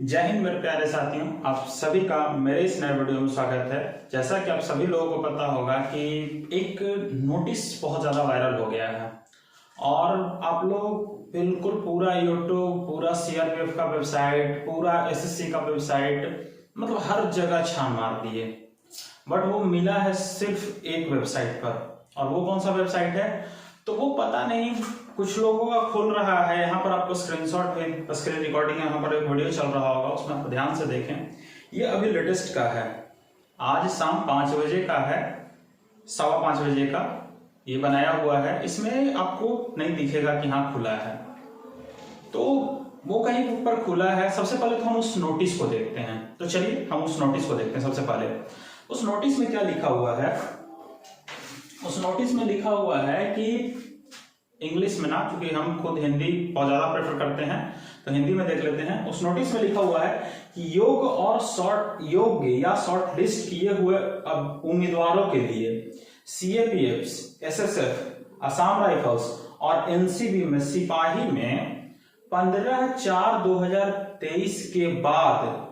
जय हिंद मेरे प्यारे साथियों, आप सभी का मेरे इस नए वीडियो में स्वागत है। जैसा कि आप सभी लोगों को पता होगा कि एक नोटिस बहुत ज़्यादा वायरल हो गया है और आप लोग बिल्कुल पूरा यूट्यूब, पूरा सीआरपीएफ का वेबसाइट, पूरा एसएससी का वेबसाइट, मतलब हर जगह छान मार दिए। बट वो मिला है सिर्फ एक वेबसाइट पर, और वो कौन सा वेबसाइट है तो वो पता नहीं। कुछ लोगों का खुल रहा है, यहाँ पर आपको स्क्रीनशॉट, स्क्रीन रिकॉर्डिंग यहाँ पर एक वीडियो चल रहा होगा, उसमें आप ध्यान से देखें। ये अभी लेटेस्ट का है, आज शाम 5 बजे का है, 5:15 बजे का ये बनाया हुआ है। इसमें आपको नहीं दिखेगा कि हाँ खुला है, तो वो कहीं ऊपर खुला है। सबसे पहले तो हम उस नोटिस को देखते हैं, तो चलिए हम उस नोटिस को देखते हैं। सबसे पहले उस नोटिस में क्या लिखा हुआ है। उस नोटिस में लिखा हुआ है कि इंग्लिश में ना, क्योंकि हम खुद हिंदी बहुत ज्यादा प्रेफर करते हैं तो हिंदी में देख लेते हैं। उस नोटिस में लिखा हुआ है कि योग्य या शॉर्ट लिस्ट किए हुए उम्मीदवारों के लिए सीएपीएफ, एसएसएफ, असम राइफल्स और एनसीबी में सिपाही में 15/4/2023 के बाद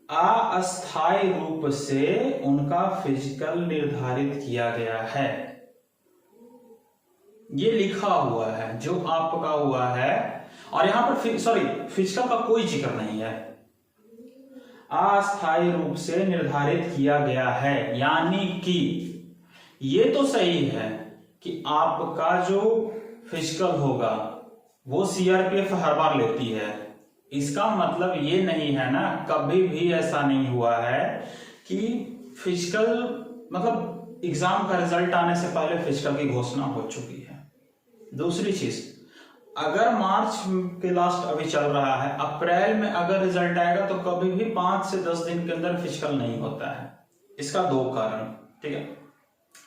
अस्थायी रूप से उनका फिजिकल निर्धारित किया गया है। ये लिखा हुआ है जो आपका हुआ है, और यहां पर फिजिकल का कोई जिक्र नहीं है। अस्थायी रूप से निर्धारित किया गया है, यानी कि ये तो सही है कि आपका जो फिजिकल होगा वो सीआरपीएफ हर बार लेती है। इसका मतलब ये नहीं है ना, कभी भी ऐसा नहीं हुआ है कि फिजिकल, मतलब एग्जाम का रिजल्ट आने से पहले फिजिकल की घोषणा हो चुकी है। दूसरी चीज, अगर मार्च के लास्ट अभी चल रहा है, अप्रैल में अगर रिजल्ट आएगा तो कभी भी 5 से 10 दिन के अंदर फिजिकल नहीं होता है। इसका 2 कारण, ठीक है,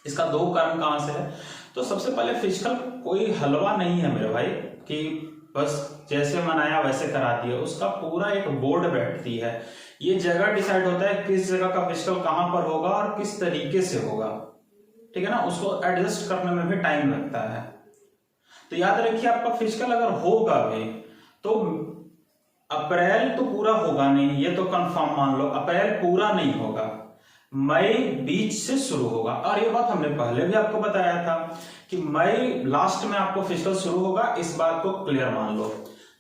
इसका 2 कारण कहां से है। तो सबसे पहले फिजिकल कोई हलवा नहीं है मेरे भाई कि बस जैसे मनाया वैसे करा दिया। उसका पूरा एक बोर्ड बैठती है, ये जगह डिसाइड होता है किस जगह का फिजिकल कहां पर होगा और किस तरीके से होगा, ठीक है ना। उसको एडजस्ट करने में भी टाइम लगता है। तो याद रखिए, आपका फिजिकल अगर होगा भी तो अप्रैल तो पूरा होगा नहीं, ये तो कंफर्म मान लो। अप्रैल पूरा नहीं होगा, मई बीच से शुरू होगा। और ये बात हमने पहले भी आपको बताया था कि मई लास्ट में आपको फिजिकल शुरू होगा, इस बात को क्लियर मान लो।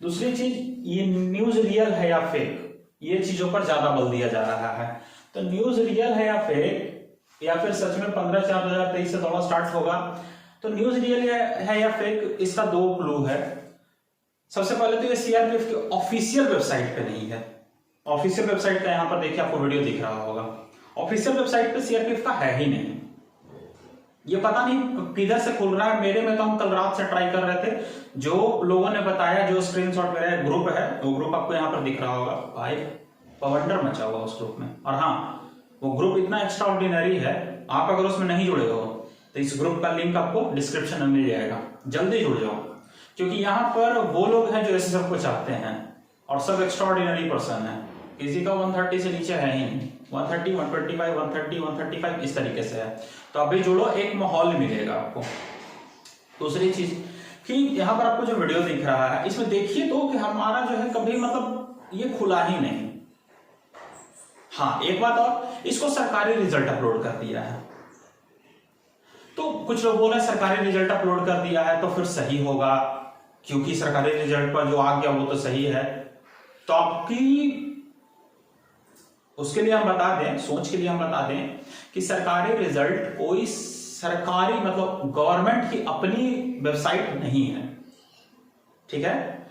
दूसरी चीज, ये न्यूज रियल है या फेक, ये चीजों पर ज्यादा बल दिया जा रहा है। तो न्यूज रियल है या फेक, या फिर सच में 15/4/2023 से दौड़ा स्टार्ट होगा। तो न्यूज रियल है या फेक, इसका 2 क्लू है। सबसे पहले तो ये सीआरपीएफ की ऑफिशियल वेबसाइट पे नहीं है। ऑफिशियल वेबसाइट का यहां पर देखिए, आपको वीडियो दिख रहा होगा। ऑफिशियल वेबसाइट पे सीआरपीएफ का है ही नहीं। ये पता नहीं किधर से खुल रहा है। मेरे में तो हम कल रात से ट्राई कर रहे थे, जो लोगों ने बताया, जो स्क्रीनशॉट मेरा ग्रुप है, वो ग्रुप आपको यहाँ पर दिख रहा होगा। भाई पवंडर मचा हुआ उस ग्रुप में। और हाँ, वो ग्रुप इतना एक्स्ट्राऑर्डिनरी है, आप अगर उसमें नहीं जुड़े हो तो इस ग्रुप का लिंक आपको डिस्क्रिप्शन में मिल जाएगा, जल्दी जुड़ जाओ। क्योंकि यहाँ पर वो लोग हैं जो एसएसएफ को चाहते हैं, और सब एक्स्ट्राऑर्डिनरी पर्सन है। किसी का 130 से नीचे है ही नहीं। 130, 125, 130, 135 इस तरीके से है। तो अभी जुड़ो, एक माहौल मिलेगा आपको। दूसरी चीज कि यहाँ पर आपको जो वीडियो दिख रहा है, इसमें देखिए तो कि हमारा जो है कभी मतलब ये खुला ही नहीं। हाँ, एक बात और, इसको सरकारी रिजल्ट अपलोड कर दिया है। तो कुछ लोग बोल रहे हैं सरकारी रिजल्ट अपलोड कर दिया है तो फिर सही होगा, क्योंकि सरकारी रिजल्ट पर जो आ गया वो तो सही है। तो आपकी उसके लिए हम बता दें, सोच के लिए हम बता दें कि सरकारी रिजल्ट कोई सरकारी, मतलब गवर्नमेंट की अपनी वेबसाइट नहीं है, ठीक है।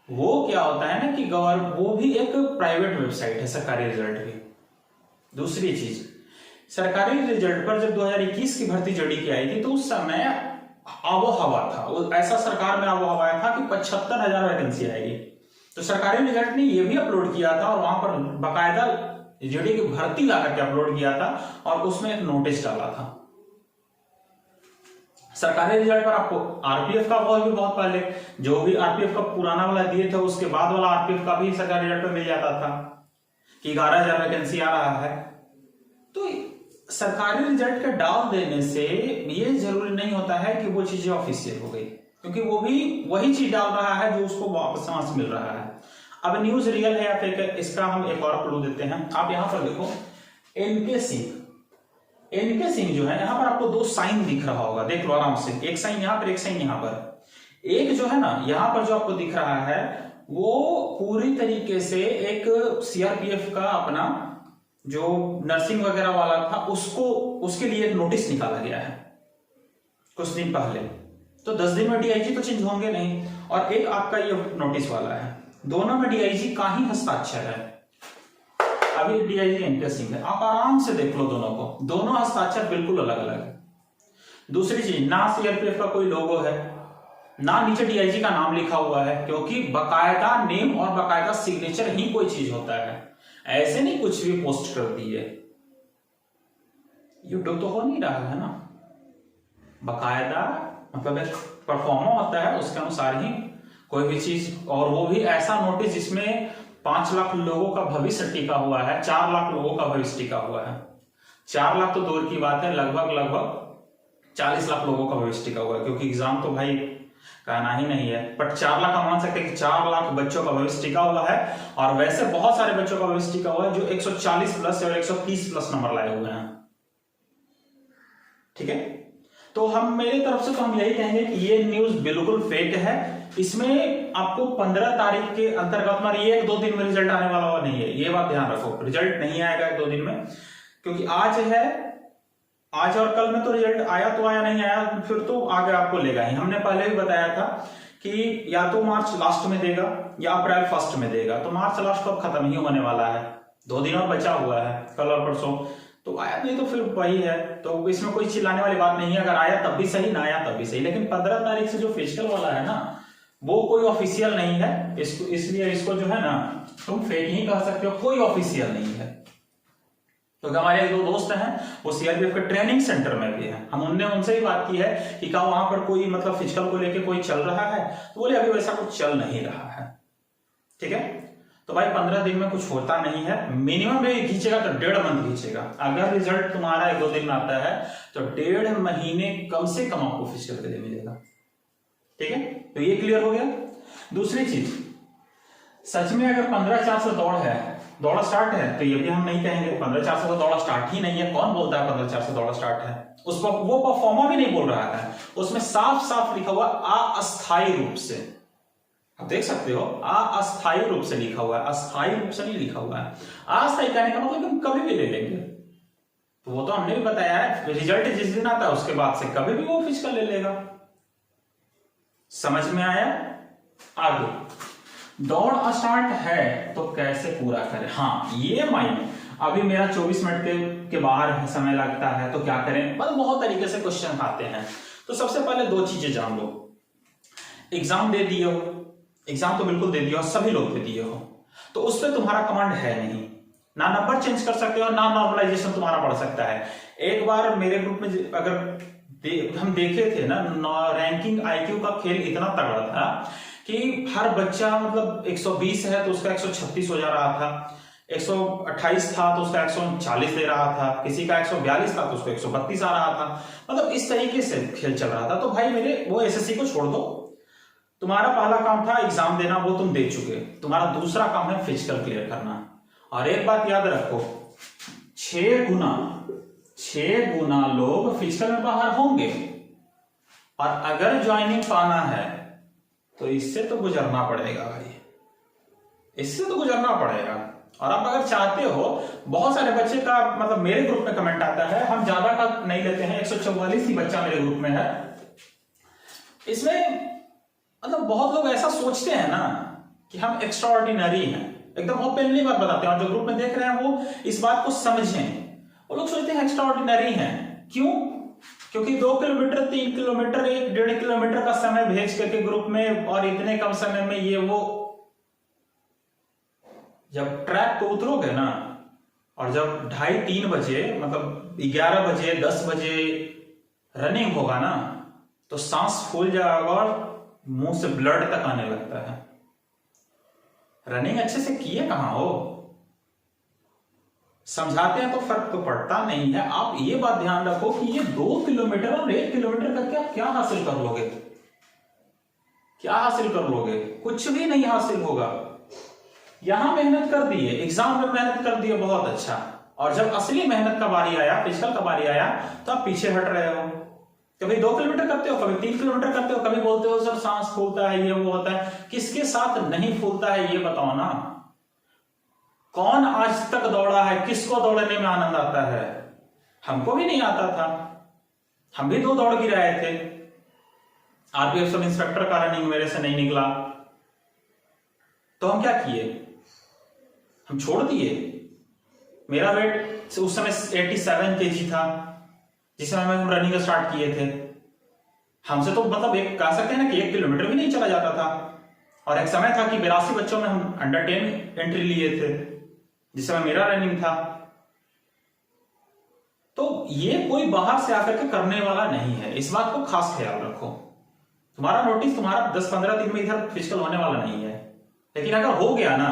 वो क्या होता है ना कि वो भी एक प्राइवेट वेबसाइट है सरकारी रिजल्ट की। दूसरी चीज, सरकारी रिजल्ट पर जब 2021 की भर्ती जेडी की आई थी तो उस समय आबो हवा था, ऐसा सरकार में आबो हवा था कि 75,000 वैकेंसी आएगी। तो सरकारी रिजल्ट ने ये भी अपलोड किया था, और वहां पर बाकायदा जेडी की भर्ती ला करके अपलोड किया था, और उसमें एक नोटिस डाला था। सरकारी रिजल्ट पर आपको आरपीएफ का भी बहुत पहले, जो भी आरपीएफ का पुराना वाला दिए थे, उसके बाद वाला आरपीएफ का भी सरकारी रिजल्ट पर मिल जाता था कि 11,000 वैकेंसी आ रहा है। तो सरकारी रिजल्ट का डाल देने से ये जरूरी नहीं होता है कि वो चीजें ऑफिशियल हो गई, क्योंकि वो भी वही चीज डाल रहा है जो उसको वापस मिल रहा है। अब न्यूज रियल है या फेक है, इसका हम एक और क्लू देते हैं। आप यहां पर देखो एनके सिंह, एनके सिंह जो है, यहां पर आपको दो साइन दिख रहा होगा, देख लो आराम से, एक साइन यहां पर, एक साइन यहां पर। एक जो है ना यहां पर जो आपको दिख रहा है वो पूरी तरीके से एक सीआरपीएफ का अपना जो नर्सिंग वगैरह वाला था उसको, उसके लिए एक नोटिस निकाला गया है कुछ दिन पहले। तो 10 दिन में डीआईजी तो चेंज होंगे नहीं, और एक आपका ये नोटिस वाला है, दोनों में डीआईजी का ही हस्ताक्षर है। अभी डीआईजी एनके सिंह है, आप आराम से देख लो दोनों को, दोनों हस्ताक्षर बिल्कुल अलग अलग है। दूसरी चीज, ना सीआरपीएफ का कोई लोगो है, ना नीचे डीआईजी का नाम लिखा हुआ है, क्योंकि बकायदा नेम और बकायदा सिग्नेचर ही कोई चीज होता है, ऐसे नहीं कुछ भी पोस्ट कर दी है। यूट्यूब तो हो नहीं रहा है ना, बकायदा मतलब एक परफॉर्मा होता है, उसके अनुसार ही कोई भी चीज, और वो भी ऐसा नोटिस जिसमें 5 लाख लोगों का भविष्य टिका हुआ है, 4 लाख लोगों का भविष्य टिका हुआ है। 4 लाख तो दूर की बात है, लगभग 40 लाख लोगों का भविष्य टिका हुआ है, क्योंकि एग्जाम तो भाई कहना ही नहीं है। बट 4 लाख हम मान सकते हैं कि 4 लाख बच्चों का भविष्य टिका हुआ है, और वैसे बहुत सारे बच्चों का भविष्य टिका हुआ है जो 140 प्लस और 130 प्लस नंबर लाए हुए हैं। ठीक है, तो हम मेरी तरफ से तो हम यही कहेंगे कि ये न्यूज बिल्कुल फेक है। इसमें आपको 15 तारीख के अंतर्गत, हमारे ये 1-2 दिन में रिजल्ट आने वाला नहीं है, ये बात ध्यान रखो, रिजल्ट नहीं आएगा 1-2 दिन में, क्योंकि आज है, आज और कल में तो रिजल्ट आया तो आया, नहीं आया फिर तो आगे आपको लेगा ही। हमने पहले भी बताया था कि या तो मार्च लास्ट में देगा या अप्रैल फर्स्ट में देगा, तो मार्च लास्ट तो अब खत्म ही होने वाला है, 2 दिन और बचा हुआ है, कल और परसों, तो आया नहीं तो फिर वही है, तो इसमें कोई चिल्लाने वाली बात नहीं है। अगर आया तब भी सही, ना आया तब भी सही, लेकिन 15 तारीख से जो फिजिकल वाला है ना वो कोई ऑफिशियल नहीं है, इसको इसलिए इसको जो है ना तुम फेक ही कह सकते हो, कोई ऑफिशियल नहीं है। तो हमारे 1-2 दोस्त हैं वो सीआरपीएफ के ट्रेनिंग सेंटर में भी हैं, हम उनसे ही बात की है कि क्या वहां पर कोई मतलब फिजिकल को लेके कोई चल रहा है, तो बोले अभी वैसा कुछ चल नहीं रहा है। ठीक है, तो भाई 15 दिन में कुछ होता नहीं है, मिनिमम भी खींचेगा तो 1.5 मंथ खींचेगा। अगर रिजल्ट तुम्हारा 1-2 दिन में आता है तो 1.5 महीने कम से कम आपको फिजिकल के लिए मिलेगा। ठीक है, तो ये क्लियर हो गया। दूसरी चीज, सच में अगर 15-4 से दौड़ है, दौड़ा स्टार्ट है, तो ये भी हम नहीं कहेंगे 15-4 से तो दौड़ा स्टार्ट ही नहीं है। कौन बोलता है 15-4 से दौड़ा स्टार्ट है? उस पर वो परफॉर्मा भी नहीं बोल रहा है, उसमें साफ साफ लिखा हुआ अस्थायी रूप से, आप देख सकते हो अस्थायी रूप से लिखा हुआ है, अस्थायी रूप से नहीं लिखा हुआ है। अस्थायी कहने का मतलब हम कभी भी ले लेंगे, तो वो तो हमने भी बताया है, रिजल्ट जिस दिन आता है उसके बाद से कभी भी वो फिजिकल ले लेगा। समझ में आया? आगे दौड़ स्टार्ट है तो कैसे पूरा करें? हाँ ये माइंड, अभी मेरा 24 मिनट के बाहर समय लगता है तो क्या करें, बस बहुत तरीके से क्वेश्चन आते हैं। तो सबसे पहले 2 चीजें जान लो, एग्जाम दे दिए हो, एग्जाम तो बिल्कुल दे दिया हो, सभी लोग दे दिए हो, तो उस पर तुम्हारा कमांड है नहीं, ना नंबर चेंज कर सकते हो, ना नॉर्मलाइजेशन तुम्हारा बढ़ सकता है। एक बार मेरे ग्रुप में अगर हम देखे थे ना, रैंकिंग आईक्यू का खेल इतना तगड़ा था कि हर बच्चा मतलब 120 है तो उसका 136 हो जा रहा था, 128 था तो उसका 140 दे रहा था, किसी का 142 था तो उसको 132 आ रहा था, मतलब इस तरीके से खेल चल रहा था। तो भाई मेरे वो एसएससी को छोड़ दो, तुम्हारा पहला काम था एग्जाम देना, वो तुम दे चुके, तुम्हारा दूसरा काम है फिजिकल क्लियर करना। और एक बात याद रखो, 6 गुना लोग फिजिकल में बाहर होंगे, और अगर ज्वाइनिंग पाना है तो इससे तो गुजरना पड़ेगा भाई, इससे तो गुजरना पड़ेगा। और आप अगर चाहते हो, बहुत सारे बच्चे का मतलब मेरे ग्रुप में कमेंट आता है, हम ज्यादा का नहीं लेते हैं, 144 ही बच्चा मेरे ग्रुप में है। इसमें मतलब बहुत लोग ऐसा सोचते हैं ना कि हम एक्स्ट्रा ऑर्डिनरी हैं, एकदम ओपनली बात बताते हैं, और जो ग्रुप में देख रहे हैं वो इस बात को समझें। वो लोग सोचते हैं एक्स्ट्रा ऑर्डिनरी हैं, क्यों? क्योंकि 2 किलोमीटर 3 किलोमीटर 1-1.5 किलोमीटर का समय भेज करके ग्रुप में, और इतने कम समय में ये वो, जब ट्रैक पे उतरोगे ना, और जब 2:30-3 बजे मतलब 11 बजे 10 बजे रनिंग होगा ना, तो सांस फूल जाएगा और मुंह से ब्लड तक आने लगता है। रनिंग अच्छे से किए कहां हो? समझाते हैं तो फर्क तो पड़ता नहीं है। आप ये बात ध्यान रखो कि ये 2 किलोमीटर और 1 किलोमीटर करके आप क्या हासिल कर लोगे? क्या हासिल कर लोगे? कुछ भी नहीं हासिल होगा। यहां मेहनत कर दी है, एग्जाम में मेहनत कर दी है, बहुत अच्छा। और जब असली मेहनत का बारी आया, फिजिकल का बारी आया, तो आप पीछे हट रहे हो। कभी 2 किलोमीटर करते हो, कभी 3 किलोमीटर करते हो, कभी बोलते हो सर सांस फूलता है, ये वो होता है। किसके साथ नहीं फूलता है ये बताओ ना। कौन आज तक दौड़ा है, किसको दौड़ने में आनंद आता है? हमको भी नहीं आता था, हम भी 2 दौड़ गिराए थे। आरपीएफ सब इंस्पेक्टर का रनिंग मेरे से नहीं निकला, तो हम क्या किए? हम छोड़ दिए। मेरा वेट उस समय 87 kg था जिस समय हम रनिंग स्टार्ट किए थे। हमसे तो मतलब एक कह सकते हैं ना कि 1 किलोमीटर भी नहीं चला जाता था। और एक समय था कि 82 बच्चों में हम अंडर 10 एंट्री लिए थे जिस समय मेरा रनिंग था। तो ये कोई बाहर से आकर के करने वाला नहीं है, इस बात को खास ख्याल रखो। तुम्हारा नोटिस तुम्हारा 10-15 दिन में इधर फिजिकल होने वाला नहीं है, लेकिन अगर हो गया ना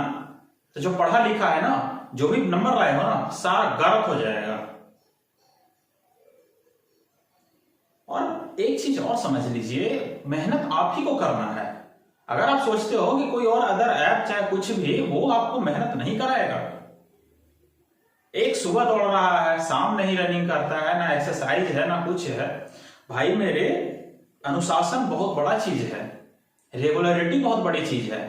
तो जो पढ़ा लिखा है ना, जो भी नंबर लाए हो ना, सारा गर्क हो जाएगा। और एक चीज और समझ लीजिए, मेहनत आप ही को करना है। अगर आप सोचते हो कि कोई और अदर ऐप चाहे कुछ भी, वो आपको मेहनत नहीं कराएगा। एक सुबह दौड़ रहा है, शाम नहीं रनिंग करता है, ना एक्सरसाइज है ना कुछ है। भाई मेरे, अनुशासन बहुत बड़ा चीज है, रेगुलरिटी बहुत बड़ी चीज है।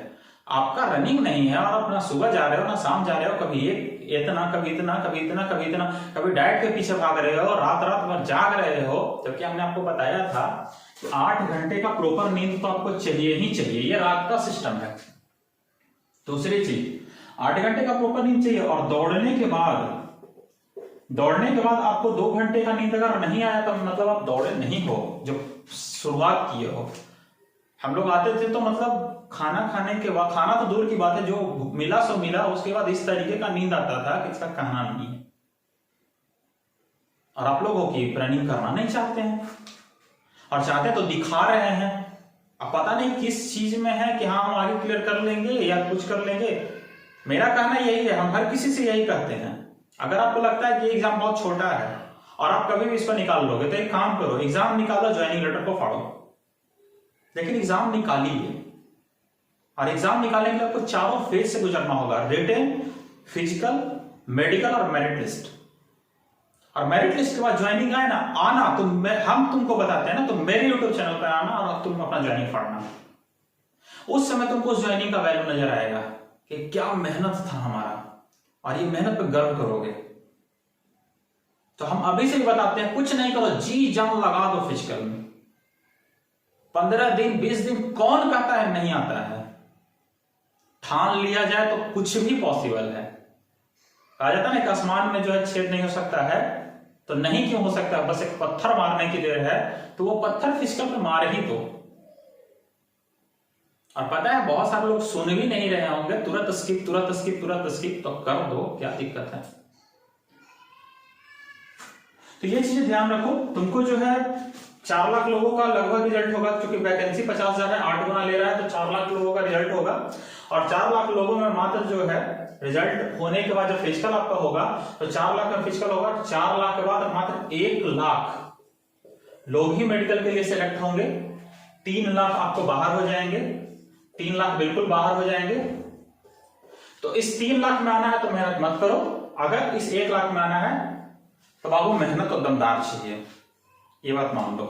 आपका रनिंग नहीं है और आप ना सुबह जा रहे हो ना शाम जा रहे हो, कभी इतना कभी इतना कभी इतना कभी इतना, कभी डाइट के पीछे भाग रहे हो, रात रात भर जाग रहे हो। जबकि हमने आपको बताया था कि 8 घंटे का प्रॉपर नींद तो आपको चाहिए ही चाहिए, ये रात का सिस्टम है। दूसरी चीज, 8 घंटे का प्रॉपर नींद चाहिए। और दौड़ने के बाद आपको 2 घंटे का नींद अगर नहीं आया तो मतलब आप दौड़े नहीं हो, जो शुरुआत किए हो। हम लोग आते थे तो मतलब खाना खाने के बाद, खाना तो दूर की बात है, जो मिला सो मिला, उसके बाद इस तरीके का नींद आता था कि इसका कहना नहीं है। और आप लोगों की रनिंग करना नहीं चाहते हैं, और चाहते तो दिखा रहे हैं। अब पता नहीं किस चीज में है कि हाँ हम आगे क्लियर कर लेंगे या कुछ कर लेंगे। मेरा कहना यही है, हम हर किसी से यही कहते हैं, अगर आपको लगता है कि एग्जाम बहुत छोटा है और आप कभी भी इसको निकाल लोगे, तो एक काम करो, एग्जाम निकालो, ज्वाइनिंग लेटर को फाड़ो, लेकिन एग्जाम निकालिए। और एग्जाम निकालने के लिए आपको 4 फेज से गुजरना होगा, रिटन, फिजिकल, मेडिकल और मेरिट लिस्ट। और मेरिट लिस्ट के बाद ज्वाइनिंग आए ना, आना तो हम तुमको बताते हैं ना, तो मेरे यूट्यूब चैनल पर आना और तुम अपना ज्वाइनिंग फाड़ना। उस समय तुमको उस ज्वाइनिंग का वैल्यू नजर आएगा कि क्या मेहनत था हमारा, और ये मेहनत पे गर्व करोगे। तो हम अभी से ही बताते हैं, कुछ नहीं करो, जी जान लगा दो फिजिकल में। 15 दिन 20 दिन कौन कहता है नहीं आता है? ठान लिया जाए तो कुछ भी पॉसिबल है। कहा जाता है ना कि आसमान में जो है छेद नहीं हो सकता है, तो नहीं क्यों हो सकता, बस एक पत्थर मारने की देर है, तो वो पत्थर फिजिकल पे मार ही दो। और पता है बहुत सारे लोग सुन भी नहीं रहे होंगे, तुरंत स्किप तुरंत स्किप तुरंत स्किप, तो कर दो, क्या दिक्कत है। तो ये चीजें ध्यान रखो। तुमको जो है 4 लाख लोगों का लगभग रिजल्ट होगा, क्योंकि वैकेंसी 50,000 है, 8 गुना ले रहा है, तो 4 लाख लोगों का रिजल्ट होगा। और 4 लाख लोगों में मात्र जो है रिजल्ट होने के बाद जब फिजिकल आपका होगा, तो 4 लाख में फिजिकल होगा, 4 लाख के बाद मात्र 1 लाख लोग ही मेडिकल के लिए सिलेक्ट होंगे। 3 लाख आपको बाहर हो जाएंगे, 3 लाख बिल्कुल बाहर हो जाएंगे। तो इस 3 लाख में आना है तो मेहनत मत करो, अगर इस 1 लाख में आना है तो बाबू मेहनत तो दमदार चाहिए, ये बात मान लो।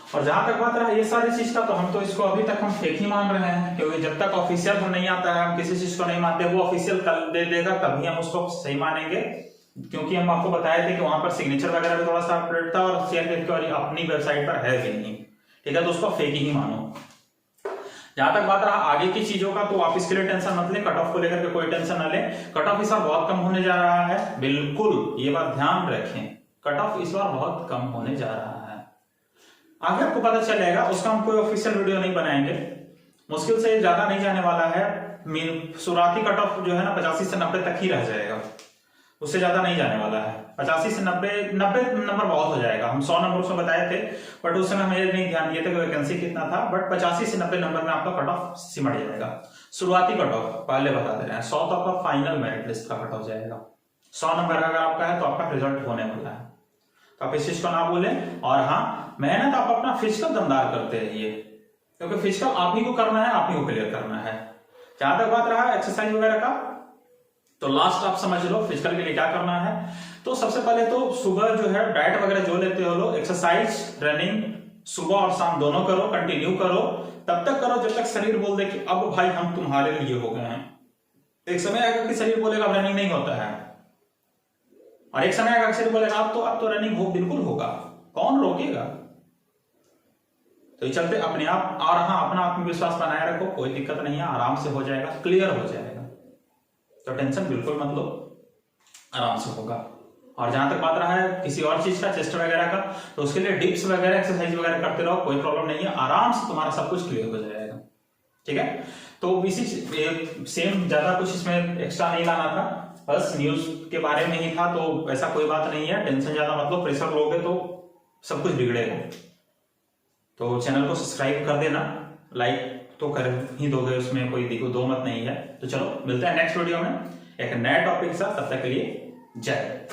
और जहां तक बात रहा ये सारी चीज का, तो हम तो इसको अभी तक हम फेक ही मान रहे हैं, क्योंकि जब तक ऑफिशियल हम नहीं आता है, हम किसी चीज को नहीं मानते। वो ऑफिशियल कल दे देगा तभी हम उसको सही मानेंगे, क्योंकि हम आपको बताए थे कि वहां पर सिग्नेचर वगैरह भी थोड़ा सा अपडेट था, और सीआरपीएफ अपनी वेबसाइट पर है भी नहीं, ठीक है, तो उसको फेक ही मानो। जहां तक बात रहा आगे की चीजों का, तो आप इसके लिए टेंशन मत ले, कट ऑफ को लेकर के कोई टेंशन ना ले। कट ऑफ इस बार बहुत कम होने जा रहा है, बिल्कुल ये बात ध्यान रखें, कट ऑफ इस बार बहुत कम होने जा रहा है। आगे आपको पता चलेगा, उसका हम कोई ऑफिशियल वीडियो नहीं बनाएंगे, मुश्किल से ज्यादा नहीं जाने वाला है। शुरुआती कट ऑफ जो है ना 85 से 90 तक ही रह जाएगा, उससे ज्यादा नहीं जाने वाला है। 85 से 90 नंबर बहुत हो जाएगा। हम 100 नंबर उसमें बताए थे, बट उस समय हमें नहीं ध्यान दिया था कि वैकेंसी कितना था, बट 85 से 90 नंबर में आपका कट ऑफ सिमट जाएगा। शुरुआती कट ऑफ पहले बता दे रहे हैं, 100 तो आपका फाइनल मेरिट लिस्ट का कट ऑफ जाएगा। 100 नंबर अगर आपका है तो आपका रिजल्ट होने वाला है, तो आप इस चीज को ना बोलें। और हाँ, मेहनत आप अपना फिजिकल दमदार करते रहिए, क्योंकि फिजिकल आप ही को करना है, आप ही को क्लियर करना है। जहां तक बात रहा एक्सरसाइज वगैरह का, तो लास्ट आप समझ लो फिजिकल के लिए क्या करना है। तो सबसे पहले तो सुबह जो है डाइट वगैरह जो लेते हो लो, एक्सरसाइज रनिंग सुबह और शाम दोनों करो, कंटिन्यू करो, तब तक करो जब तक शरीर बोल दे कि अब भाई हम तुम्हारे लिए हो गए हैं। एक समय आएगा कि शरीर बोलेगा अब रनिंग नहीं होता है, और एक समय आएगा कि शरीर बोलेगा अब तो रनिंग हो बिल्कुल होगा, कौन रोकेगा। तो ये चलते अपने आप, और हाँ अपना आत्मविश्वास बनाए रखो, कोई दिक्कत नहीं है, आराम से हो जाएगा, क्लियर हो जाएगा, तो टेंशन बिल्कुल मत लो, आराम से होगा। और जहां तक बात रहा है किसी और चीज का, चेस्ट वगैरह का, तो उसके लिए डिप्स वगैरह एक्सरसाइज वगैरह करते रहो, कोई प्रॉब्लम नहीं है, आराम से तुम्हारा सब कुछ क्लियर हो जाएगा। ठीक है, तो इसी सेम ज्यादा कुछ इसमें एक्स्ट्रा नहीं लाना था, बस न्यूज के बारे में ही था, तो ऐसा कोई बात नहीं है, टेंशन ज्यादा मतलब प्रेशर लोगे तो सब कुछ बिगड़ेगा। तो चैनल को सब्सक्राइब कर देना, लाइक तो कर ही दोगे, उसमें कोई दो मत नहीं है। तो चलो मिलते हैं नेक्स्ट वीडियो में एक नए टॉपिक के साथ, तब तक के लिए जय।